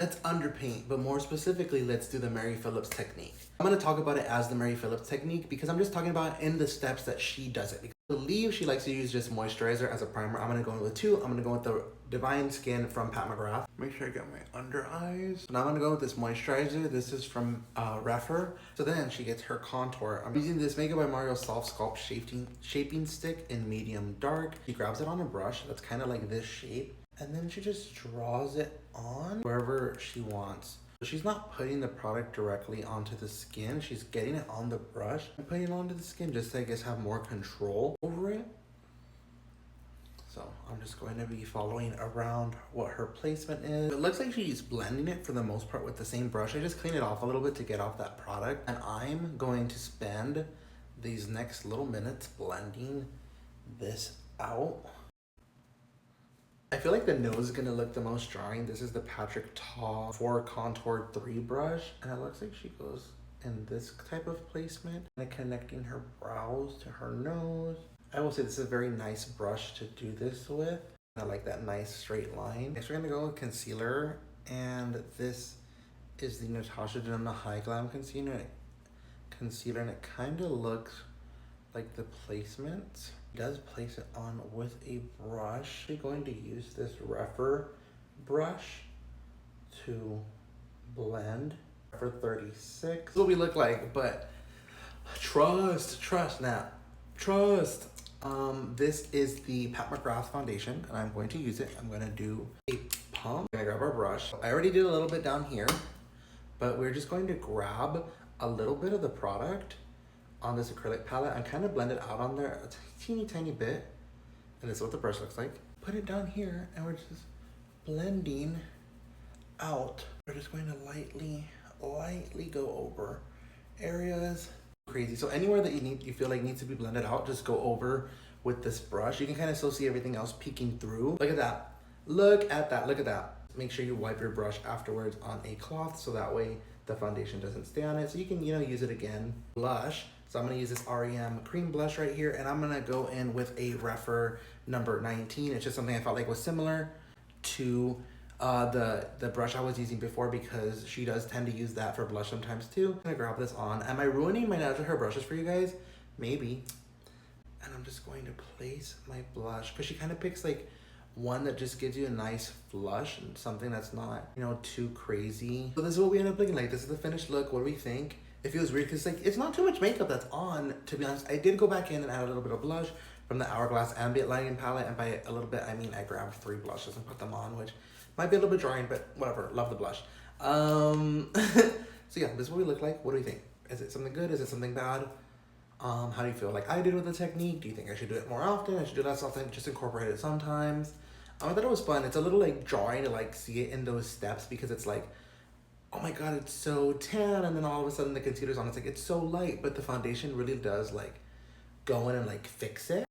Let's underpaint, but more specifically, let's do the Mary Phillips technique. I'm gonna talk about it as the Mary Phillips technique because I'm just talking about in the steps that she does it. Because I believe she likes to use just moisturizer as a primer. I'm gonna go in with two. I'm gonna go with the Divine Skin from Pat McGrath. Make sure I get my under eyes. Now I'm gonna go with this moisturizer. This is from Refer. So then she gets her contour. I'm using this Makeup by Mario Soft Sculpt shaping stick in medium dark. She grabs it on a brush that's kind of like this shape. And then she just draws it on wherever she wants. So she's not putting the product directly onto the skin. She's getting it on the brush and putting it onto the skin just to, I guess, have more control over it. So I'm just going to be following around what her placement is. It looks like she's blending it for the most part with the same brush. I just cleaned it off a little bit to get off that product. And I'm going to spend these next little minutes blending this out. I feel like the nose is gonna look the most drawing. This is the Patrick Ta 4 Contour 3 brush. And it looks like she goes in this type of placement, and connecting her brows to her nose. I will say this is a very nice brush to do this with. I like that nice straight line. Next we're gonna go with concealer, and this is the Natasha Denona High Glam concealer, and it kind of looks like the placement. Does place it on with a brush. I'm going to use this Refer brush to blend for 36. This is what we look like, but trust now. Trust. This is the Pat McGrath foundation, and I'm going to use it. I'm going to do a pump. I'm going to grab our brush. I already did a little bit down here, but we're just going to grab a little bit of the product on this acrylic palette and kind of blend it out on there a teeny tiny bit. And this is what the brush looks like. Put it down here and we're just blending out. We're just going to lightly go over areas. Crazy. So anywhere that you feel like needs to be blended out, just go over with this brush. You can kind of still see everything else peeking through. Look at that. Look at that. Look at that. Make sure you wipe your brush afterwards on a cloth so that way the foundation doesn't stay on it. So you can, use it again. Blush. So I'm gonna use this REM cream blush right here, and I'm gonna go in with a Refer number 19. It's just something I felt like was similar to the brush I was using before, because she does tend to use that for blush sometimes too. I'm gonna grab this on. Am I ruining my natural hair brushes for you guys? Maybe. And I'm just going to place my blush, because she kind of picks like one that just gives you a nice flush and something that's not, too crazy. So this is what we end up looking like. This is the finished look. What do we think? It feels weird because it's not too much makeup that's on, to be honest. I did go back in and add a little bit of blush from the Hourglass Ambient Lighting palette, and by a little bit I mean I grabbed 3 blushes and put them on, which might be a little bit drying, but whatever. Love the blush. So yeah, this is what we look like. What do you think? Is it something good? Is it something bad? How do you feel like I did with the technique? Do you think I should do it more often? I should do less often, just incorporate it sometimes? I thought it was fun. It's a little like jarring to like see it in those steps, because it's like, oh my god, it's so tan, and then all of a sudden the concealer's on. It's like, it's so light, but the foundation really does like go in and like fix it.